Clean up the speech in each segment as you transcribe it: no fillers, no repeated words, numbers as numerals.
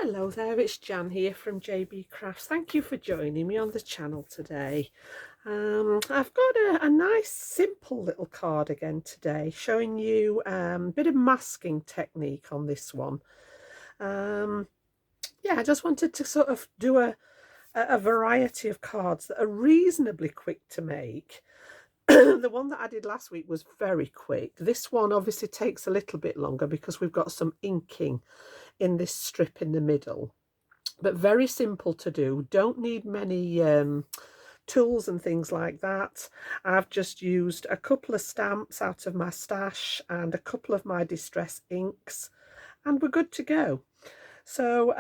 Hello there, it's Jan here from JB Crafts. Thank you for joining me on the channel today. I've got a nice simple little card again today, showing you a bit of masking technique on this one. Yeah, I just wanted to sort of do a variety of cards that are reasonably quick to make. The one that I did last week was very quick. This one obviously takes a little bit longer because we've got some inking in this strip in the middle, but very simple to do. Don't need many tools and things like that. I've just used a couple of stamps out of my stash and a couple of my distress inks, and we're good to go. So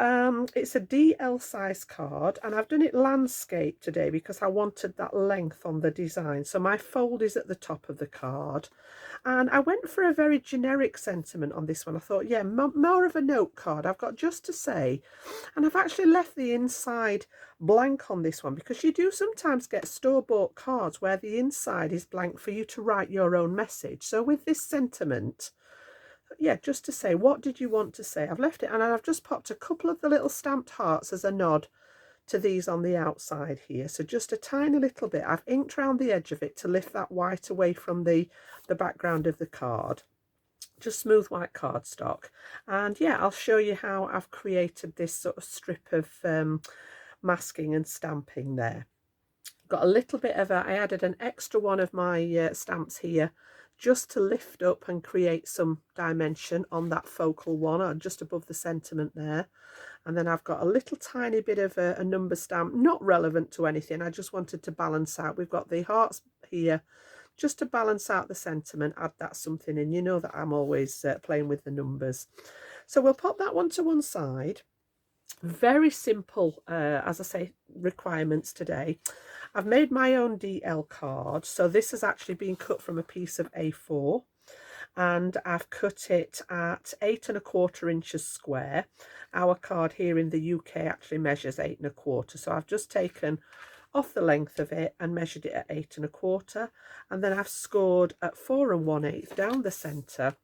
it's a DL size card, and I've done it landscape today because I wanted that length on the design. So my fold is at the top of the card, and I went for a very generic sentiment on this one. I thought, yeah, more of a note card. I've got just to say, and I've actually left the inside blank on this one because you do sometimes get store-bought cards where the inside is blank for you to write your own message. So with this sentiment, yeah, just to say, what did you want to say? I've left it, and I've just popped a couple of the little stamped hearts as a nod to these on the outside here. So just a tiny little bit. I've inked around the edge of it to lift that white away from the background of the card. Just smooth white cardstock. And yeah, I'll show you how I've created this sort of strip of masking and stamping there. Got a little bit of I added an extra one of my stamps here just to lift up and create some dimension on that focal one, or just above the sentiment there. And then I've got a little tiny bit of a number stamp, not relevant to anything. I just wanted to balance out. We've got the hearts here just to balance out the sentiment, add that something in. You know that I'm always playing with the numbers. So we'll pop that one to one side. Very simple, as I say, requirements today. I've made my own DL card. So this has actually been cut from a piece of A4. And I've cut it at 8 1/4 inches square. Our card here in the UK actually measures 8 1/4, so I've just taken off the length of it and measured it at 8 1/4, and then I've scored at 4 1/8 down the centre,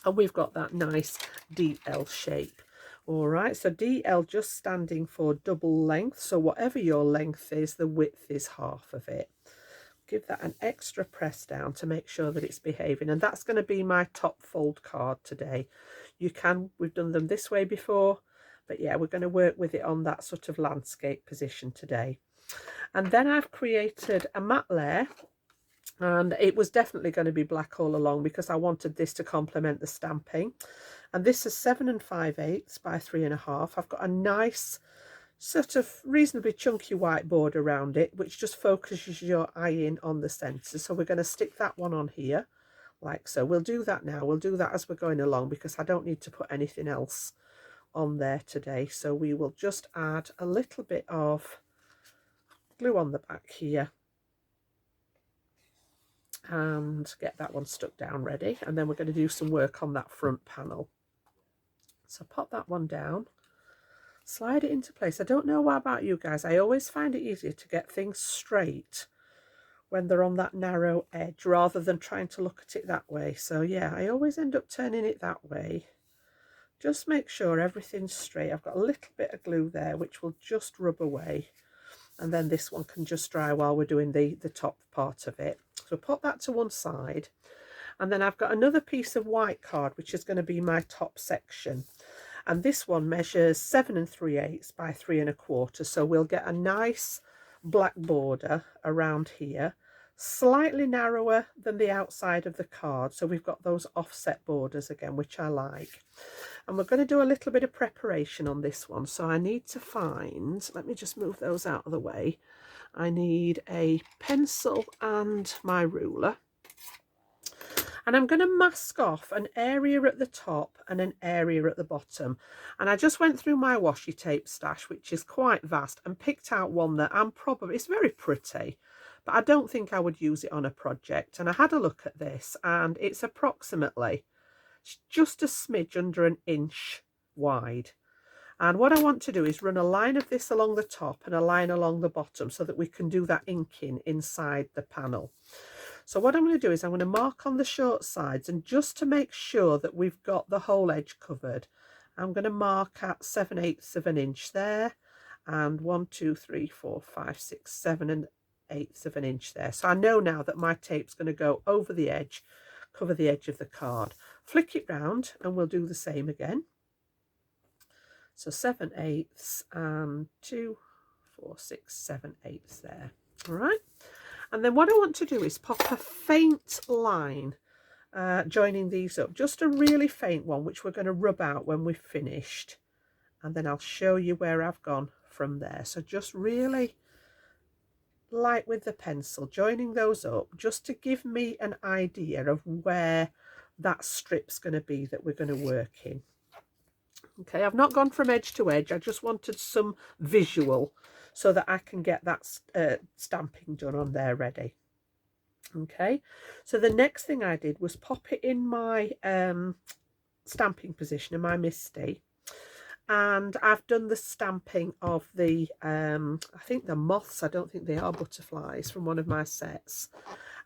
and we've got that nice DL shape. All right, so DL just standing for double length, so whatever your length is, the width is half of it. Give that an extra press down to make sure that it's behaving, and that's going to be my top fold card today. We've done them this way before, but yeah, we're going to work with it on that sort of landscape position today. And then I've created a matte layer, and it was definitely going to be black all along because I wanted this to complement the stamping. And this is 7 5/8 by 3 1/2. I've got a nice sort of reasonably chunky white board around it, which just focuses your eye in on the centre. So we're going to stick that one on here like so. We'll do that now. We'll do that as we're going along because I don't need to put anything else on there today. So we will just add a little bit of glue on the back here and get that one stuck down ready. And then we're going to do some work on that front panel. So pop that one down, slide it into place. I don't know about you guys, I always find it easier to get things straight when they're on that narrow edge rather than trying to look at it that way. So yeah, I always end up turning it that way. Just make sure everything's straight. I've got a little bit of glue there which will just rub away, and then this one can just dry while we're doing the top part of it. So pop that to one side, and then I've got another piece of white card which is going to be my top section, and this one measures 7 3/8 by 3 1/4. So we'll get a nice black border around here, slightly narrower than the outside of the card, so we've got those offset borders again, which I like. And we're going to do a little bit of preparation on this one. So I need to find, let me just move those out of the way. I need a pencil and my ruler. And I'm going to mask off an area at the top and an area at the bottom. And I just went through my washi tape stash, which is quite vast, and picked out one that it's very pretty, but I don't think I would use it on a project. And I had a look at this, and it's approximately just a smidge under an inch wide. And what I want to do is run a line of this along the top and a line along the bottom so that we can do that inking inside the panel. So what I'm going to do is I'm going to mark on the short sides, and just to make sure that we've got the whole edge covered, I'm going to mark at 7/8 of an inch there, and 1, 2, 3, 4, 5, 6, 7/8 of an inch there. So I know now that my tape's going to go over the edge, cover the edge of the card. Flick it round and we'll do the same again. So 7/8 and 2, 4, 6, 7/8 there. All right. And then what I want to do is pop a faint line joining these up, just a really faint one, which we're going to rub out when we've finished, and then I'll show you where I've gone from there. So just really light with the pencil, joining those up, just to give me an idea of where that strip's going to be that we're going to work in. Okay, I've not gone from edge to edge, I just wanted some visual so that I can get that stamping done on there ready. Okay, so the next thing I did was pop it in my stamping position in my MISTI, and I've done the stamping of the I think the moths, I don't think they are butterflies, from one of my sets.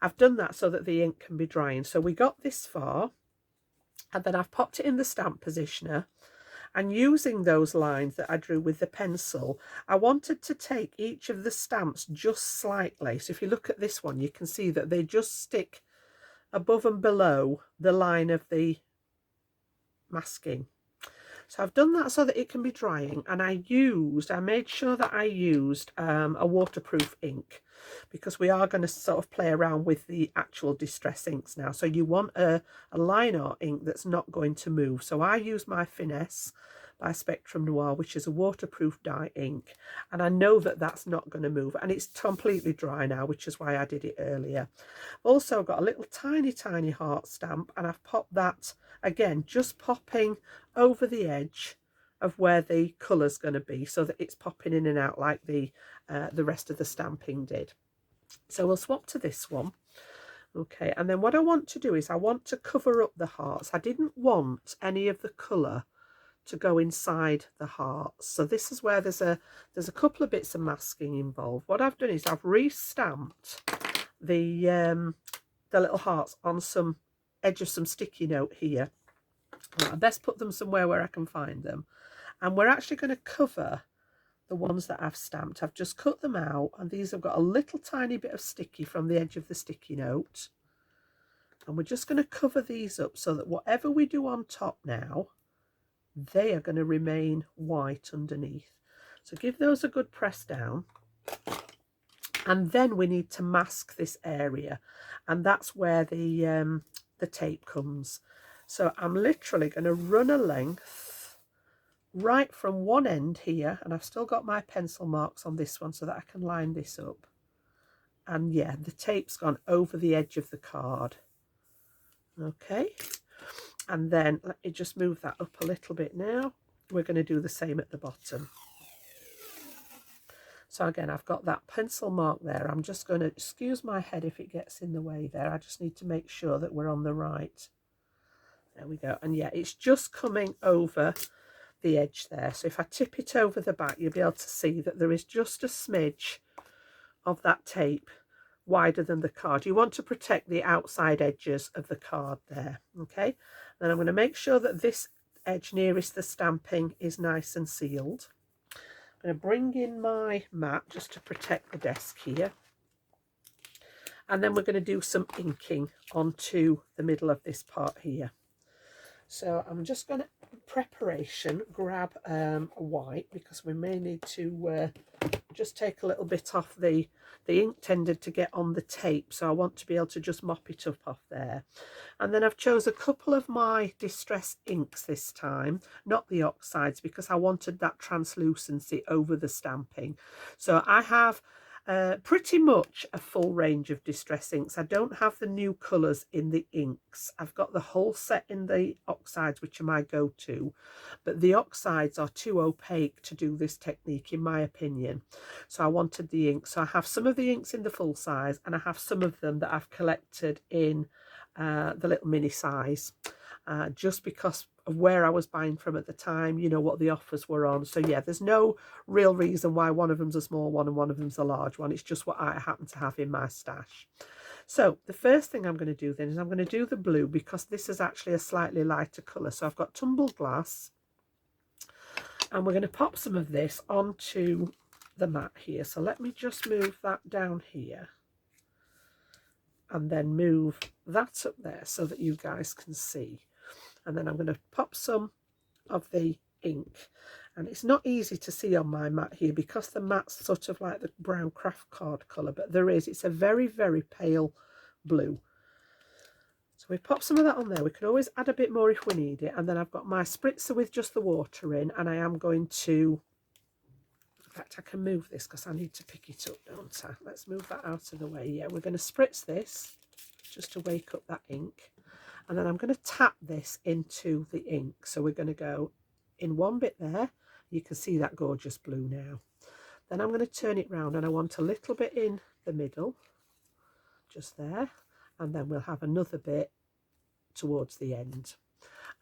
I've done that so that the ink can be drying. So we got this far, and then I've popped it in the stamp positioner, and using those lines that I drew with the pencil, I wanted to take each of the stamps just slightly. So if you look at this one, you can see that they just stick above and below the line of the masking. So I've done that so that it can be drying, and I made sure that I used a waterproof ink, because we are going to sort of play around with the actual distress inks now. So you want a line art ink that's not going to move. So I use my Finesse by Spectrum Noir, which is a waterproof dye ink, and I know that that's not going to move, and it's completely dry now, which is why I did it earlier. Also got a little tiny heart stamp, and I've popped that again, just popping over the edge of where the colour's going to be, so that it's popping in and out like the rest of the stamping did. So we'll swap to this one. Okay, and then what I want to do is I want to cover up the hearts. I didn't want any of the colour to go inside the hearts, so this is where there's a couple of bits of masking involved. What I've done is I've re-stamped the little hearts on some edge of some sticky note here. I best put them somewhere where I can find them, and we're actually going to cover the ones that I've stamped. I've just cut them out, and these have got a little tiny bit of sticky from the edge of the sticky note, and we're just going to cover these up so that whatever we do on top now, they are going to remain white underneath. So give those a good press down, and then we need to mask this area, and that's where the tape comes. So I'm literally going to run a length right from one end here, and I've still got my pencil marks on this one so that I can line this up. And yeah, the tape's gone over the edge of the card. Okay, and then let me just move that up a little bit now. We're going to do the same at the bottom. So again, I've got that pencil mark there. I'm just going to excuse my head if it gets in the way there. I just need to make sure that we're on the right. There we go. And yeah, it's just coming over the edge there. So if I tip it over the back, you'll be able to see that there is just a smidge of that tape wider than the card. You want to protect the outside edges of the card there. Okay, then I'm going to make sure that this edge nearest the stamping is nice and sealed. I'm going to bring in my mat just to protect the desk here, and then we're going to do some inking onto the middle of this part here. So I'm just going to, preparation, grab a white, because we may need to just take a little bit off. The ink tended to get on the tape, so I want to be able to just mop it up off there. And then I've chose a couple of my distress inks this time, not the oxides, because I wanted that translucency over the stamping. So I have pretty much a full range of distress inks. I don't have the new colours in the inks. I've got the whole set in the oxides, which are my go-to, but the oxides are too opaque to do this technique, in my opinion. So I wanted the inks. So I have some of the inks in the full size, and I have some of them that I've collected in the little mini size, just because of where I was buying from at the time, you know, what the offers were on. So yeah, there's no real reason why one of them's a small one and one of them's a large one. It's just what I happen to have in my stash. So the first thing I'm going to do then is I'm going to do the blue, because this is actually a slightly lighter colour. So I've got tumbled glass, And we're going to pop some of this onto the mat here. So let me just move that down here and then move that up there so that you guys can see. And then I'm going to pop some of the ink, and it's not easy to see on my mat here because the mat's sort of like the brown craft card colour, but it's a very, very pale blue. So we pop some of that on there. We can always add a bit more if we need it. And then I've got my spritzer with just the water in, and I am going to, in fact, I can move this because I need to pick it up, don't I? Let's move that out of the way. Yeah, we're going to spritz this just to wake up that ink. And then I'm going to tap this into the ink. So we're going to go in one bit there. You can see that gorgeous blue now. Then I'm going to turn it round, and I want a little bit in the middle, just there. And then we'll have another bit towards the end.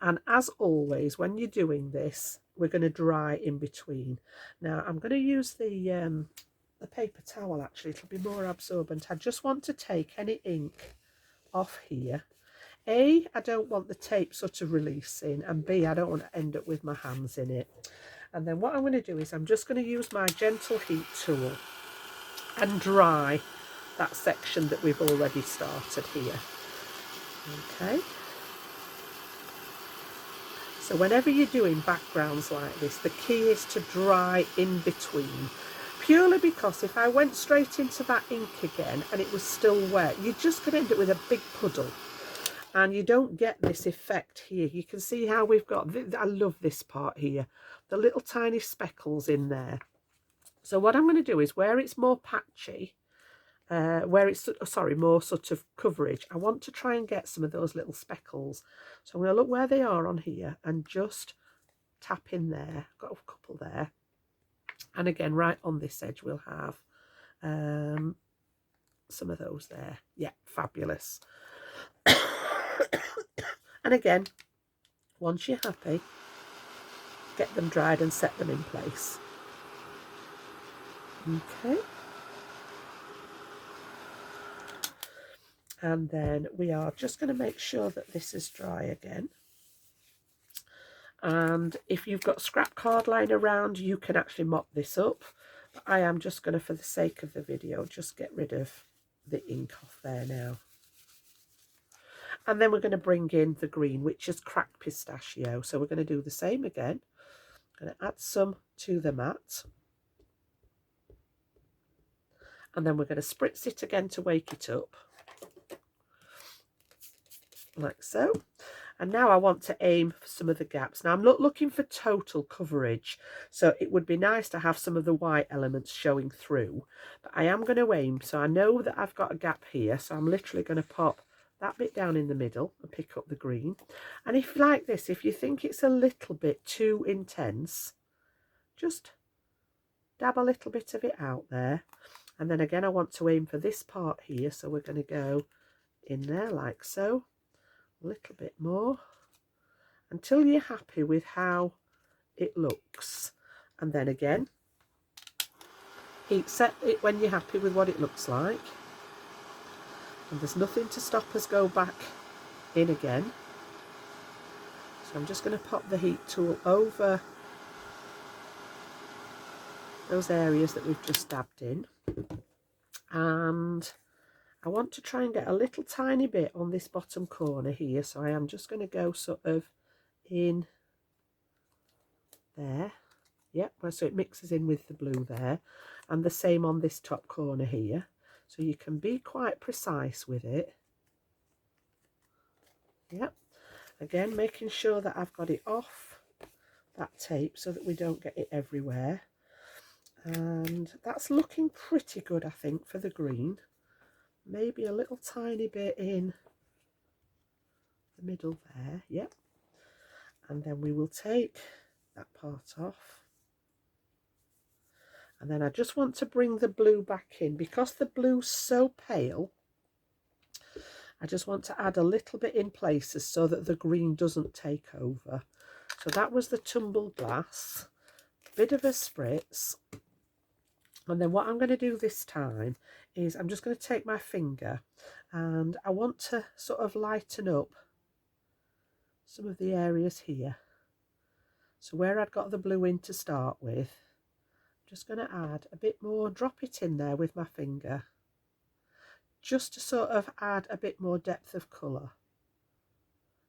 And as always, when you're doing this, we're going to dry in between. Now I'm going to use the paper towel. Actually, it'll be more absorbent. I just want to take any ink off here. A, I don't want the tape sort of releasing, and B, I don't want to end up with my hands in it. And then what I'm going to do is I'm just going to use my gentle heat tool and dry that section that we've already started here. Okay. So whenever you're doing backgrounds like this, the key is to dry in between. Purely because if I went straight into that ink again and it was still wet, you're just going to end up with a big puddle. And you don't get this effect here. You can see how we've got, I love this part here, the little tiny speckles in there. So what I'm going to do is where it's more patchy, where it's, more sort of coverage, I want to try and get some of those little speckles. So I'm going to look where they are on here and just tap in there. Got a couple there. And again, right on this edge, we'll have some of those there. Yeah, fabulous. And again, once you're happy, get them dried and set them in place. Okay. And then we are just going to make sure that this is dry again. And if you've got scrap card lying around, you can actually mop this up. But I am just going to, for the sake of the video, just get rid of the ink off there now. And then we're going to bring in the green, which is cracked pistachio. So we're going to do the same again. I'm going to add some to the mat. And then we're going to spritz it again to wake it up. Like so. And now I want to aim for some of the gaps. Now I'm not looking for total coverage, so it would be nice to have some of the white elements showing through. But I am going to aim, so I know that I've got a gap here, so I'm literally going to pop that bit down in the middle and pick up the green. And if like this, if you think it's a little bit too intense, just dab a little bit of it out there. And then again, I want to aim for this part here, so we're going to go in there like so. A little bit more until you're happy with how it looks, and then again heat set it when you're happy with what it looks like, and there's nothing to stop us go back in again. So I'm just going to pop the heat tool over those areas that we've just dabbed in, and I want to try and get a little tiny bit on this bottom corner here, so I am just going to go sort of in there. Yep, so it mixes in with the blue there, and the same on this top corner here. So you can be quite precise with it. Yep, again making sure that I've got it off that tape so that we don't get it everywhere. And that's looking pretty good, I think, for the green. Maybe a little tiny bit in the middle there, yep. And then we will take that part off. And then I just want to bring the blue back in. Because the blue's so pale, I just want to add a little bit in places so that the green doesn't take over. So that was the tumbled glass, bit of a spritz. And then what I'm going to do this time is I'm just going to take my finger and I want to sort of lighten up some of the areas here. So where I'd got the blue in to start with, I'm just going to add a bit more, drop it in there with my finger, just to sort of add a bit more depth of colour.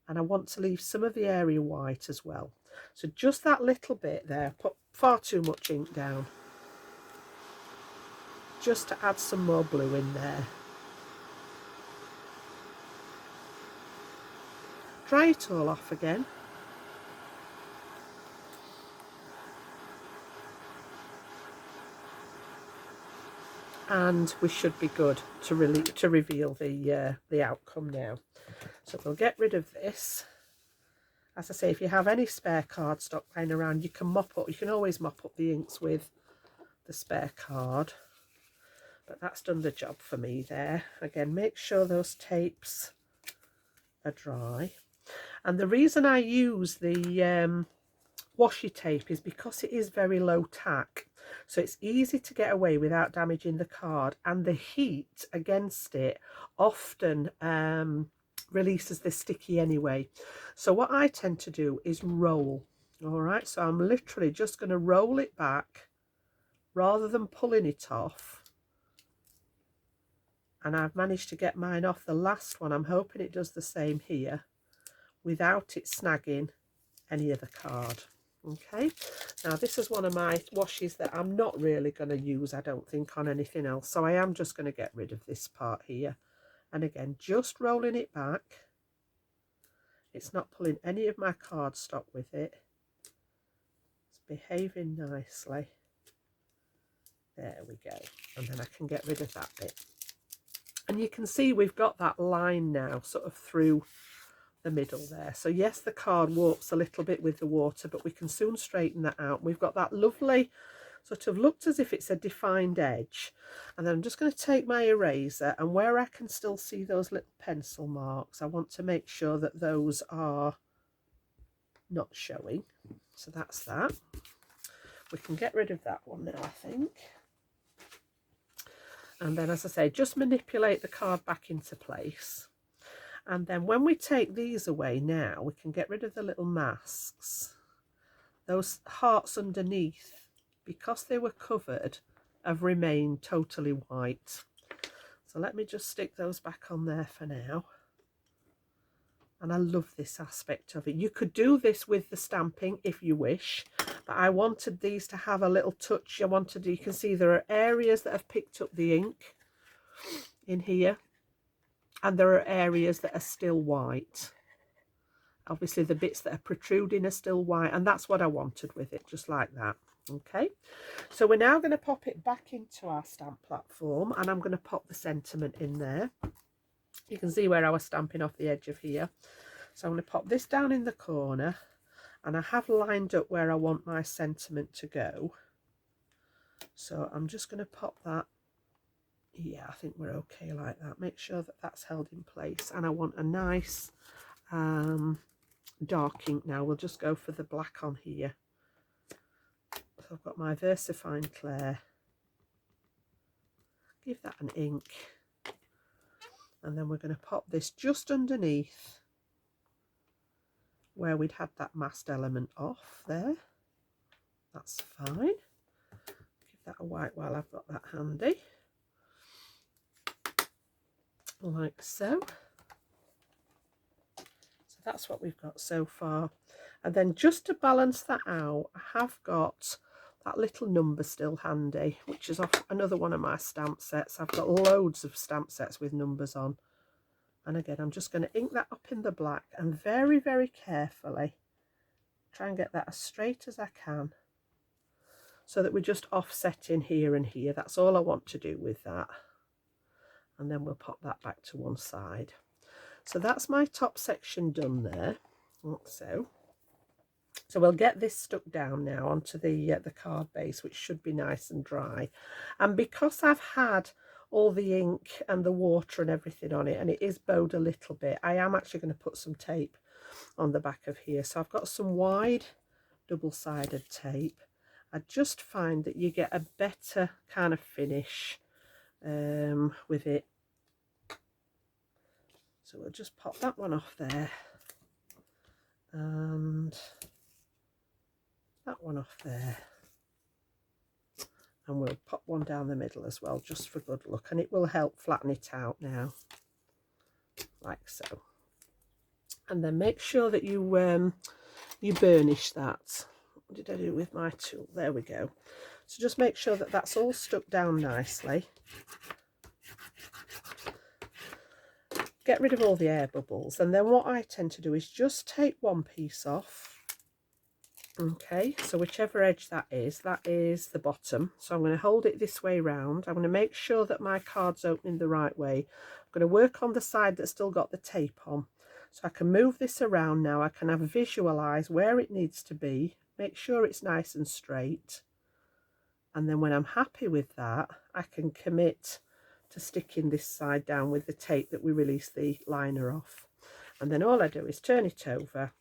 And I want to leave some of the area white as well. So just that little bit there, put far too much ink down, just to add some more blue in there. Dry it all off again. And we should be good to reveal the outcome now. So we'll get rid of this. As I say, if you have any spare cardstock lying around, you can always mop up the inks with the spare card. But that's done the job for me there. Again, make sure those tapes are dry. And the reason I use the washi tape is because it is very low tack. So it's easy to get away without damaging the card, and the heat against it often releases this sticky anyway. So what I tend to do is roll. All right, so I'm literally just going to roll it back rather than pulling it off. And I've managed to get mine off the last one. I'm hoping it does the same here without it snagging any of the card. Okay, now this is one of my washes that I'm not really going to use, I don't think, on anything else. So I am just going to get rid of this part here. And again, just rolling it back. It's not pulling any of my cardstock with it. It's behaving nicely. There we go. And then I can get rid of that bit. And you can see we've got that line now sort of through the middle there. So yes, the card warps a little bit with the water, but we can soon straighten that out. We've got that lovely sort of looked as if it's a defined edge. And then I'm just going to take my eraser, and where I can still see those little pencil marks, I want to make sure that those are not showing. So that's that. We can get rid of that one now, I think. And then, as I say, just manipulate the card back into place. And then when we take these away now, we can get rid of the little masks. Those hearts underneath, because they were covered, have remained totally white. So let me just stick those back on there for now. And I love this aspect of it. You could do this with the stamping if you wish, but I wanted these to have a little touch. You can see there are areas that have picked up the ink in here, and there are areas that are still white. Obviously the bits that are protruding are still white, and that's what I wanted with it, just like that. Okay, so we're now going to pop it back into our stamp platform, and I'm going to pop the sentiment in there. You can see where I was stamping off the edge of here. So I'm going to pop this down in the corner, and I have lined up where I want my sentiment to go. So I'm just going to pop that. Yeah, I think we're okay like that. Make sure that that's held in place. And I want a nice dark ink now. We'll just go for the black on here. So I've got my VersaFine Clair. Give that an ink. And then we're going to pop this just underneath where we'd had that masked element off there. That's fine. Give that a wipe while I've got that handy. Like so. So that's what we've got so far. And then just to balance that out, I have got that little number still handy, which is off another one of my stamp sets. I've got loads of stamp sets with numbers on. And again, I'm just going to ink that up in the black and very, very carefully try and get that as straight as I can, so that we're just offsetting here and here. That's all I want to do with that. And then we'll pop that back to one side. So that's my top section done there. Like so. So we'll get this stuck down now onto the card base, which should be nice and dry. And because I've had all the ink and the water and everything on it, and it is bowed a little bit, I am actually going to put some tape on the back of here. So I've got some wide double-sided tape. I just find that you get a better kind of finish with it. So we'll just pop that one off there, and one off there. And we'll pop one down the middle as well, just for good luck. And it will help flatten it out now, like so. And then make sure that you burnish that. What did I do with my tool? There we go. So just make sure that that's all stuck down nicely. Get rid of all the air bubbles. And then what I tend to do is just take one piece off. Okay, so whichever edge that is the bottom. So I'm going to hold it this way round. I'm going to make sure that my card's opening the right way. I'm going to work on the side that's still got the tape on. So I can move this around now. I can visualise where it needs to be. Make sure it's nice and straight. And then when I'm happy with that, I can commit to sticking this side down with the tape that we release the liner off. And then all I do is turn it over.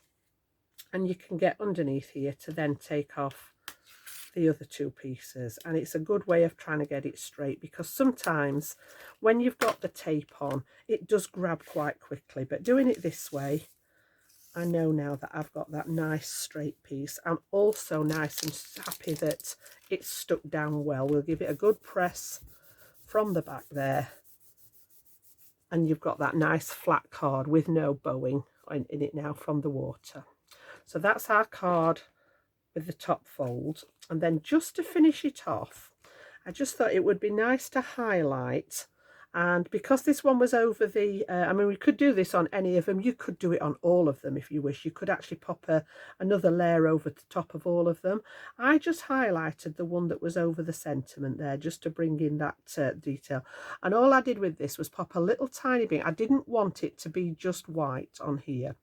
And you can get underneath here to then take off the other two pieces. And it's a good way of trying to get it straight, because sometimes when you've got the tape on, it does grab quite quickly. But doing it this way, I know now that I've got that nice straight piece. I'm also nice and happy that it's stuck down well. We'll give it a good press from the back there. And you've got that nice flat card with no bowing in it now from the water. So that's our card with the top fold. And then just to finish it off, I just thought it would be nice to highlight. And because this one was over the, I mean, we could do this on any of them. You could do it on all of them if you wish. You could actually pop another layer over the top of all of them. I just highlighted the one that was over the sentiment there, just to bring in that detail. And all I did with this was pop a little tiny bit. I didn't want it to be just white on here.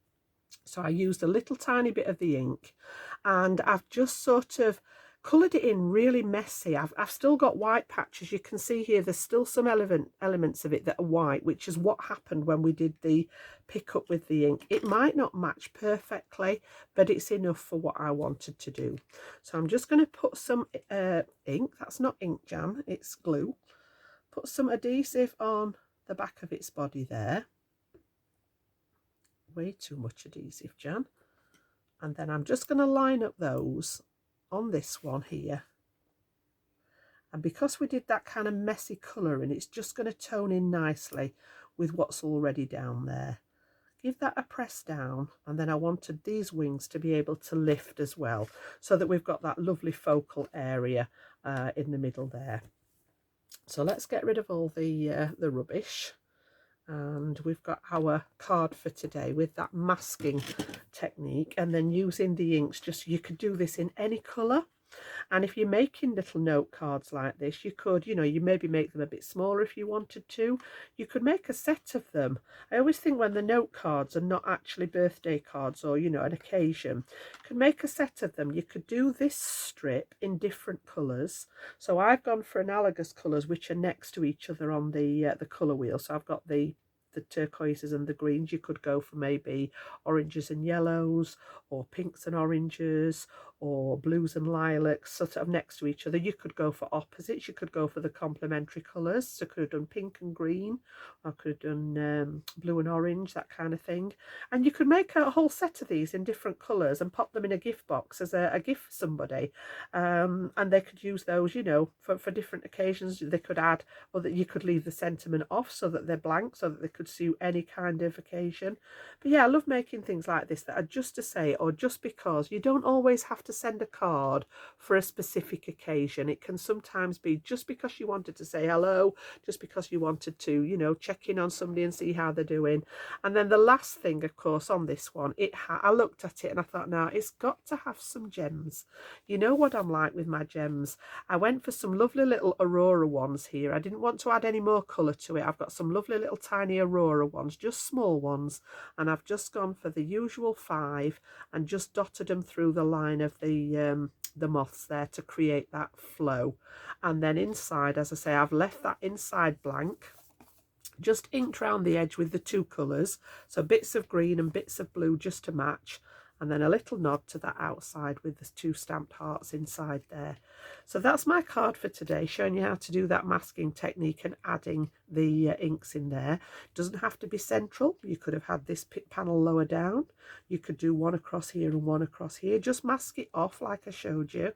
So I used a little tiny bit of the ink, and I've just sort of coloured it in really messy. I've still got white patches. You can see here there's still some elements of it that are white, which is what happened when we did the pick up with the ink. It might not match perfectly, but it's enough for what I wanted to do. So I'm just going to put some ink. That's not ink jam, it's glue. Put some adhesive on the back of its body there. Way too much adhesive, Jan. And then I'm just going to line up those on this one here. And because we did that kind of messy colouring, it's just going to tone in nicely with what's already down there. Give that a press down, and then I wanted these wings to be able to lift as well, so that we've got that lovely focal area in the middle there. So let's get rid of all the rubbish. And we've got our card for today with that masking technique, and then using the inks. Just, you could do this in any colour. And if you're making little note cards like this, you could, you know, you maybe make them a bit smaller if you wanted to. You could make a set of them. I always think when the note cards are not actually birthday cards or, you know, an occasion, you could make a set of them. You could do this strip in different colours. So I've gone for analogous colours which are next to each other on the colour wheel. So I've got the turquoises and the greens. You could go for maybe oranges and yellows, or pinks and oranges, or blues and lilacs, sort of next to each other. You could go for opposites. You could go for the complementary colours. So could have done pink and green, or could have done blue and orange, that kind of thing. And you could make a whole set of these in different colours and pop them in a gift box as a gift for somebody. And they could use those, you know, for different occasions. They could add, or that you could leave the sentiment off so that they're blank, so that they could suit any kind of occasion. But yeah, I love making things like this that are just to say, or just because. You don't always have to send a card for a specific occasion. It can sometimes be just because you wanted to say hello, just because you wanted to, you know, check in on somebody and see how they're doing. And then the last thing, of course, on this one, I looked at it and I thought, now it's got to have some gems. You know what I'm like with my gems. I went for some lovely little Aurora ones here. I didn't want to add any more colour to it. I've got some lovely little tiny Aurora ones, just small ones, and I've just gone for the usual 5 and just dotted them through the line of the moths there to create that flow. And then inside, as I say, I've left that inside blank, just inked round the edge with the 2 colours, so bits of green and bits of blue just to match, and then a little nod to that outside with the 2 stamped hearts inside there. So that's my card for today, showing you how to do that masking technique and adding the inks in there. Doesn't have to be central. You could have had this panel lower down. You could do one across here and one across here. Just mask it off like I showed you.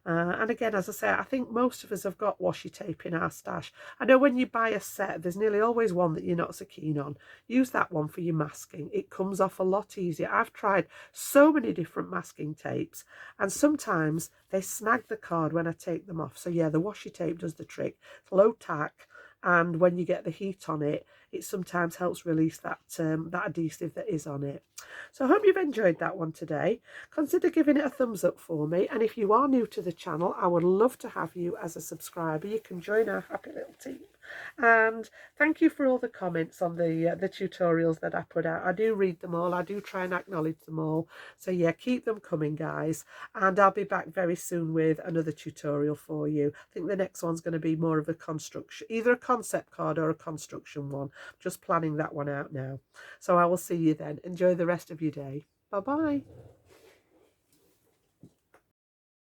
And again, as I say, I think most of us have got washi tape in our stash. I know when you buy a set, there's nearly always one that you're not so keen on. Use that one for your masking. It comes off a lot easier. I've tried so many different masking tapes, and sometimes they snag the card when I take them off. So yeah, the washi tape does the trick. It's low tack, and when you get the heat on it, it sometimes helps release that that adhesive that is on it. So I hope you've enjoyed that one today. Consider giving it a thumbs up for me, and if you are new to the channel, I would love to have you as a subscriber. You can join our happy little team. And thank you for all the comments on the tutorials that I put out. I do read them all. I do try and acknowledge them all. So yeah, keep them coming, guys. And I'll be back very soon with another tutorial for you. I think the next one's going to be more of a construction, either a concept card or a construction one. Just planning that one out now. So I will see you then. Enjoy the rest of your day. Bye-bye.